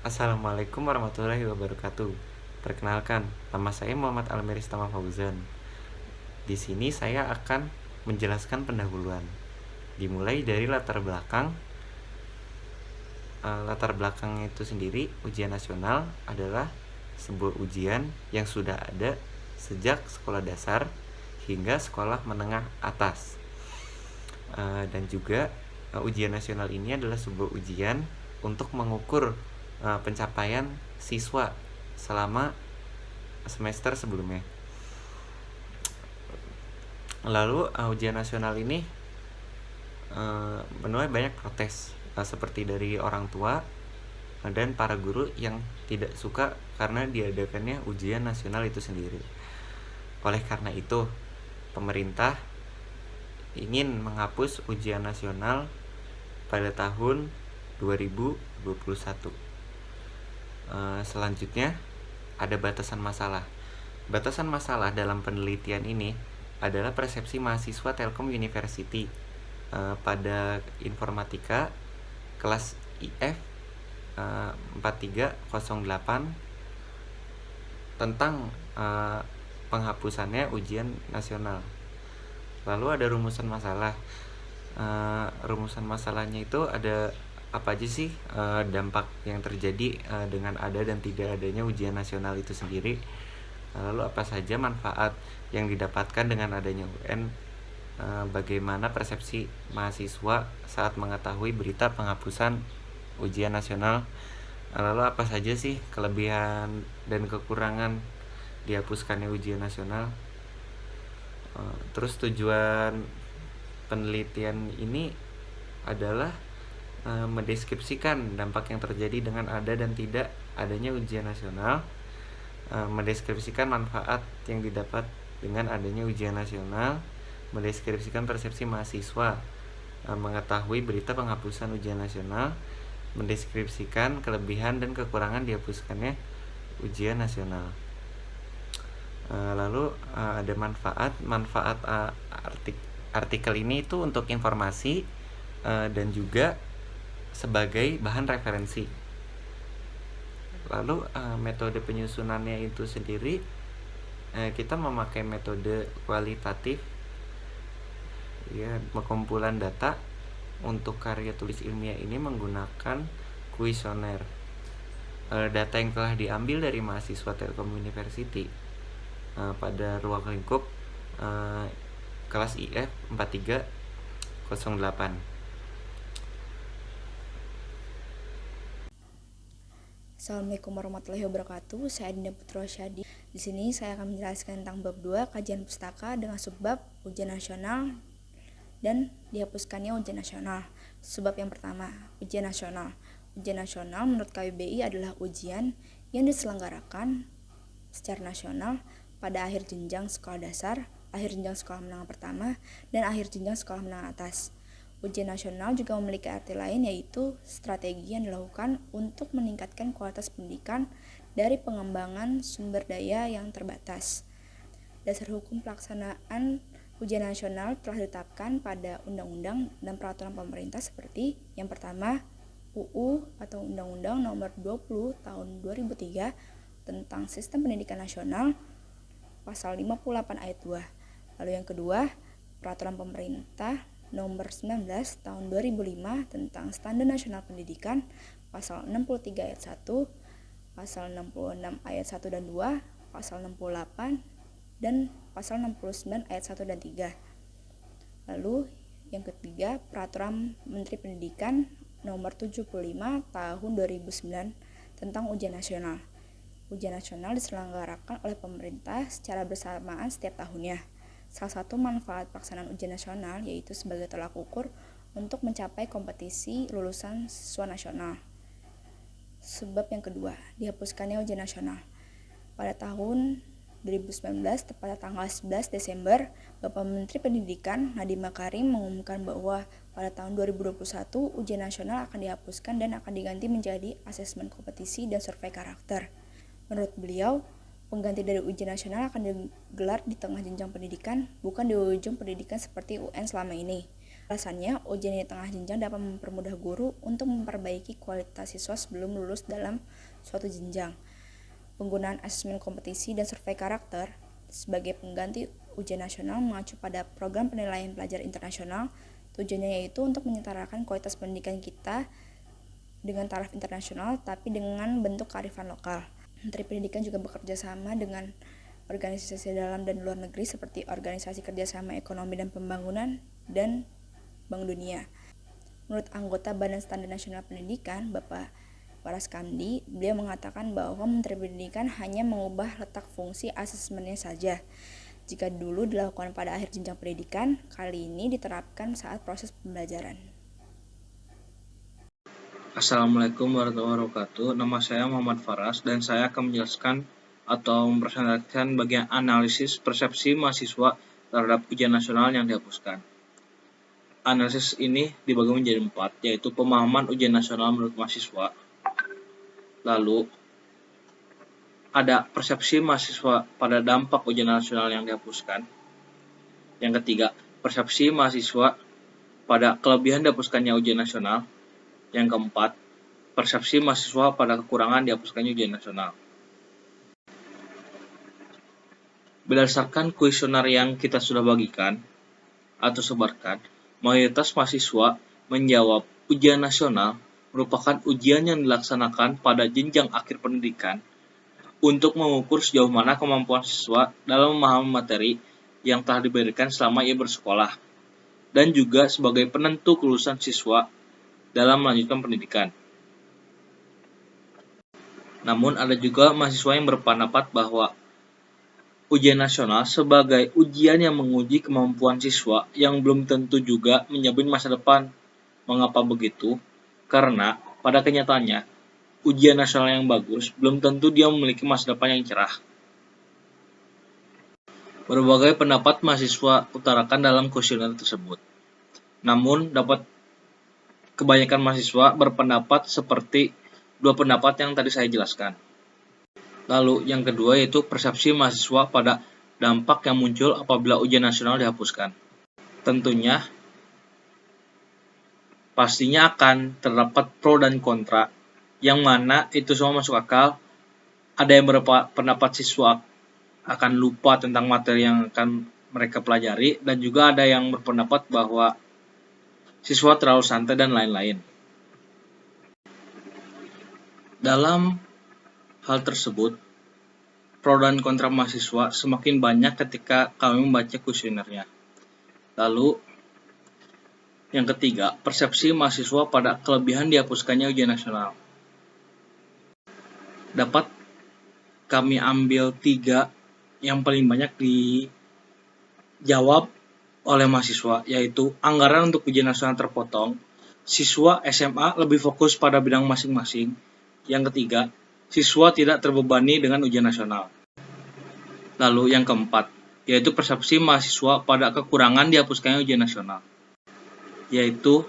Assalamualaikum warahmatullahi wabarakatuh. Perkenalkan, nama saya Muhammad Almeris Tama Fauzan. Di sini saya akan menjelaskan pendahuluan. Dimulai dari latar belakang. Latar belakang itu sendiri, ujian nasional adalah sebuah ujian yang sudah ada sejak sekolah dasar hingga sekolah menengah atas. Dan juga ujian nasional ini adalah sebuah ujian untuk mengukur pencapaian siswa selama semester sebelumnya. Lalu ujian nasional ini menuai banyak protes seperti dari orang tua dan para guru yang tidak suka karena diadakannya ujian nasional itu sendiri. Oleh karena itu, pemerintah ingin menghapus ujian nasional pada tahun 2021. Selanjutnya ada batasan masalah. Batasan masalah dalam penelitian ini adalah persepsi mahasiswa Telkom University pada informatika kelas IF 4308 tentang penghapusannya ujian nasional. Lalu ada rumusan masalah. Rumusan masalahnya itu ada apa aja sih dampak yang terjadi dengan ada dan tidak adanya ujian nasional itu sendiri. Lalu apa saja manfaat yang didapatkan dengan adanya UN, bagaimana persepsi mahasiswa saat mengetahui berita penghapusan ujian nasional, lalu apa saja sih kelebihan dan kekurangan dihapuskannya ujian nasional. Terus tujuan penelitian ini adalah mendeskripsikan dampak yang terjadi dengan ada dan tidak adanya ujian nasional, mendeskripsikan manfaat yang didapat dengan adanya ujian nasional, mendeskripsikan persepsi mahasiswa mengetahui berita penghapusan ujian nasional, mendeskripsikan kelebihan dan kekurangan dihapuskannya ujian nasional. Lalu ada manfaat artikel ini itu untuk informasi dan juga sebagai bahan referensi. Lalu metode penyusunannya itu sendiri, kita memakai metode kualitatif, ya, pengumpulan data. Untuk karya tulis ilmiah ini menggunakan kuesioner. Data yang telah diambil dari mahasiswa Telkom University pada ruang lingkup kelas IF 4308. Assalamualaikum warahmatullahi wabarakatuh. Saya Dinda Putra Syadi. Di sini saya akan menjelaskan tentang bab 2 kajian pustaka dengan subbab ujian nasional dan dihapuskannya ujian nasional. Subbab yang pertama, ujian nasional. Ujian nasional menurut KBBI adalah ujian yang diselenggarakan secara nasional pada akhir jenjang sekolah dasar, akhir jenjang sekolah menengah pertama, dan akhir jenjang sekolah menengah atas. Ujian nasional juga memiliki arti lain, yaitu strategi yang dilakukan untuk meningkatkan kualitas pendidikan dari pengembangan sumber daya yang terbatas. Dasar hukum pelaksanaan ujian nasional telah ditetapkan pada undang-undang dan peraturan pemerintah seperti yang pertama, UU atau Undang-Undang Nomor 20 Tahun 2003 tentang Sistem Pendidikan Nasional, Pasal 58 ayat 2. Lalu yang kedua, Peraturan Pemerintah Nomor 19 Tahun 2005 tentang Standar Nasional Pendidikan, Pasal 63 ayat 1, Pasal 66 ayat 1 dan 2, Pasal 68, dan Pasal 69 ayat 1 dan 3. Lalu yang ketiga, Peraturan Menteri Pendidikan Nomor 75 Tahun 2009 tentang Ujian Nasional. Ujian nasional diselenggarakan oleh pemerintah secara bersamaan setiap tahunnya. Salah satu manfaat pelaksanaan ujian nasional yaitu sebagai tolak ukur untuk mencapai kompetisi lulusan siswa nasional. Sebab yang kedua, dihapuskannya ujian nasional. Pada tahun 2019, tepatnya tanggal 11 Desember, Bapak Menteri Pendidikan Nadiem Makarim mengumumkan bahwa pada tahun 2021 ujian nasional akan dihapuskan dan akan diganti menjadi asesmen kompetisi dan survei karakter. Menurut beliau, pengganti dari ujian nasional akan digelar di tengah jenjang pendidikan, bukan di ujung pendidikan seperti UN selama ini. Alasannya, ujian di tengah jenjang dapat mempermudah guru untuk memperbaiki kualitas siswa sebelum lulus dalam suatu jenjang. Penggunaan asesmen kompetisi dan survei karakter sebagai pengganti ujian nasional mengacu pada program penilaian pelajar internasional. Tujuannya yaitu untuk menyetarakan kualitas pendidikan kita dengan taraf internasional tapi dengan bentuk kearifan lokal. Menteri Pendidikan juga bekerja sama dengan organisasi dalam dan luar negeri seperti Organisasi Kerjasama Ekonomi dan Pembangunan dan Bank Dunia. Menurut anggota Badan Standar Nasional Pendidikan, Bapak Waras Kamdi, beliau mengatakan bahwa Menteri Pendidikan hanya mengubah letak fungsi asesmennya saja. Jika dulu dilakukan pada akhir jenjang pendidikan, kali ini diterapkan saat proses pembelajaran. Assalamualaikum warahmatullahi wabarakatuh. Nama saya Muhammad Faras dan saya akan menjelaskan atau mempresentasikan bagian analisis persepsi mahasiswa terhadap ujian nasional yang dihapuskan. Analisis ini dibagi menjadi 4, yaitu pemahaman ujian nasional menurut mahasiswa. Lalu, ada persepsi mahasiswa pada dampak ujian nasional yang dihapuskan. Yang ketiga, persepsi mahasiswa pada kelebihan dihapuskannya ujian nasional. Yang keempat, persepsi mahasiswa pada kekurangan dihapuskannya ujian nasional. Berdasarkan kuesioner yang kita sudah bagikan atau sebarkan, mayoritas mahasiswa menjawab ujian nasional merupakan ujian yang dilaksanakan pada jenjang akhir pendidikan untuk mengukur sejauh mana kemampuan siswa dalam memahami materi yang telah diberikan selama ia bersekolah, dan juga sebagai penentu kelulusan siswa dalam melanjutkan pendidikan. Namun ada juga mahasiswa yang berpendapat bahwa ujian nasional sebagai ujian yang menguji kemampuan siswa yang belum tentu juga menjamin masa depan. Mengapa begitu? Karena pada kenyataannya, ujian nasional yang bagus belum tentu dia memiliki masa depan yang cerah. Berbagai pendapat mahasiswa utarakan dalam kuesioner tersebut. Namun dapat kebanyakan mahasiswa berpendapat seperti 2 pendapat yang tadi saya jelaskan. Lalu yang kedua yaitu persepsi mahasiswa pada dampak yang muncul apabila ujian nasional dihapuskan. Tentunya pastinya akan terdapat pro dan kontra, yang mana itu semua masuk akal. Ada yang berpendapat siswa akan lupa tentang materi yang akan mereka pelajari, dan juga ada yang berpendapat bahwa siswa terlalu santai dan lain-lain. Dalam hal tersebut, pro dan kontra mahasiswa semakin banyak ketika kami membaca kuesionernya. Lalu, yang ketiga, persepsi mahasiswa pada kelebihan dihapuskannya ujian nasional. Dapat kami ambil 3 yang paling banyak dijawab oleh mahasiswa, yaitu anggaran untuk ujian nasional terpotong, siswa SMA lebih fokus pada bidang masing-masing. Yang ketiga, siswa tidak terbebani dengan ujian nasional. Lalu yang keempat, yaitu persepsi mahasiswa pada kekurangan dihapuskannya ujian nasional, yaitu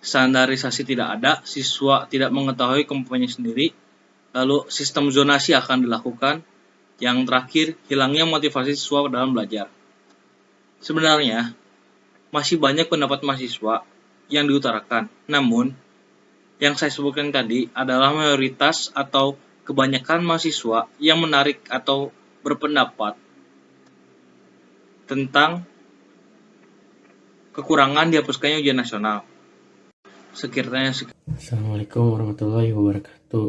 standarisasi tidak ada, siswa tidak mengetahui kemampuannya sendiri, lalu sistem zonasi akan dilakukan, yang terakhir, hilangnya motivasi siswa dalam belajar. Sebenarnya, masih banyak pendapat mahasiswa yang diutarakan, namun yang saya sebutkan tadi adalah mayoritas atau kebanyakan mahasiswa yang menarik atau berpendapat tentang kekurangan dihapuskannya ujian nasional. Sekiranya Assalamualaikum warahmatullahi wabarakatuh.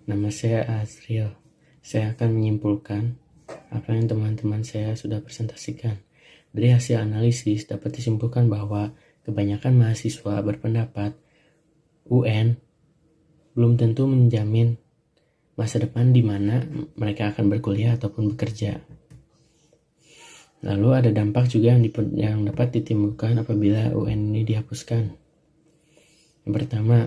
Nama saya Azriel. Saya akan menyimpulkan apa yang teman-teman saya sudah presentasikan. Dari hasil analisis dapat disimpulkan bahwa kebanyakan mahasiswa berpendapat UN belum tentu menjamin masa depan di mana mereka akan berkuliah ataupun bekerja. Lalu ada dampak juga yang dapat ditimbulkan apabila UN ini dihapuskan. Yang pertama,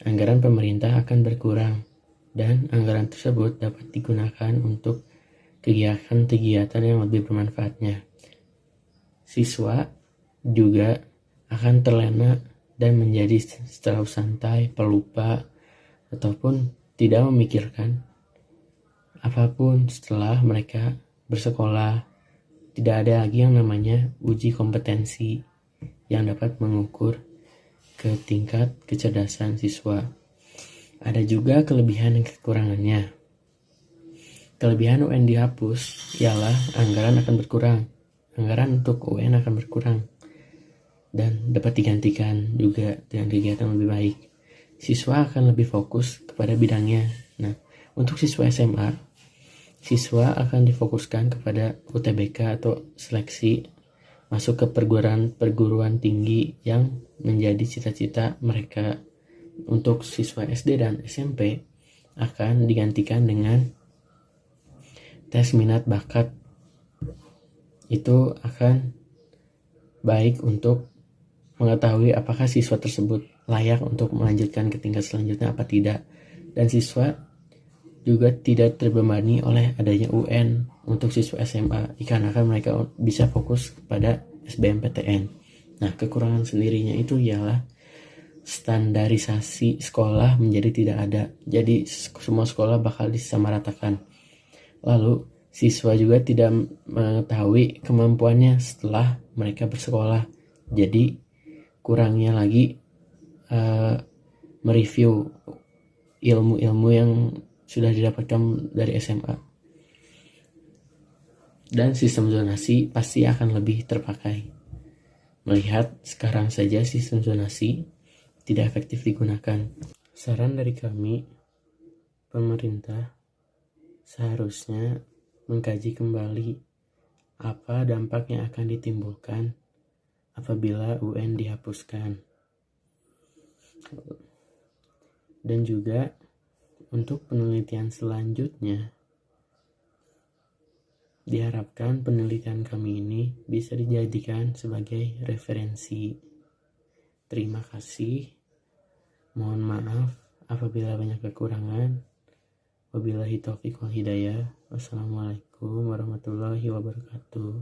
anggaran pemerintah akan berkurang dan anggaran tersebut dapat digunakan untuk kegiatan-kegiatan yang lebih bermanfaatnya. Siswa juga akan terlena dan menjadi terlalu santai, pelupa, ataupun tidak memikirkan apapun setelah mereka bersekolah. Tidak ada lagi yang namanya uji kompetensi yang dapat mengukur ke tingkat kecerdasan siswa. Ada juga kelebihan dan kekurangannya. Kelebihan UN dihapus ialah anggaran akan berkurang. Anggaran untuk UN akan berkurang dan dapat digantikan juga dengan kegiatan lebih baik. Siswa akan lebih fokus kepada bidangnya. Nah, untuk siswa SMA, siswa akan difokuskan kepada UTBK atau seleksi masuk ke perguruan tinggi yang menjadi cita-cita mereka. Untuk siswa SD dan SMP akan digantikan dengan tes minat bakat. Itu akan baik untuk mengetahui apakah siswa tersebut layak untuk melanjutkan ke tingkat selanjutnya apa tidak. Dan siswa juga tidak terbebani oleh adanya UN untuk siswa SMA, dikarenakan mereka bisa fokus kepada SBMPTN. Nah, kekurangan sendirinya itu ialah standarisasi sekolah menjadi tidak ada. Jadi semua sekolah bakal disamaratakan. Lalu siswa juga tidak mengetahui kemampuannya setelah mereka bersekolah. Jadi kurangnya lagi mereview ilmu-ilmu yang sudah didapatkan dari SMA. Dan sistem zonasi pasti akan lebih terpakai. Melihat sekarang saja sistem zonasi tidak efektif digunakan. Saran dari kami, pemerintah seharusnya mengkaji kembali apa dampak yang akan ditimbulkan apabila UN dihapuskan. Dan juga untuk penelitian selanjutnya, diharapkan penelitian kami ini bisa dijadikan sebagai referensi. Terima kasih. Mohon maaf apabila banyak kekurangan. Wabillahi taufiq wal hidayah. Wassalamualaikum warahmatullahi wabarakatuh.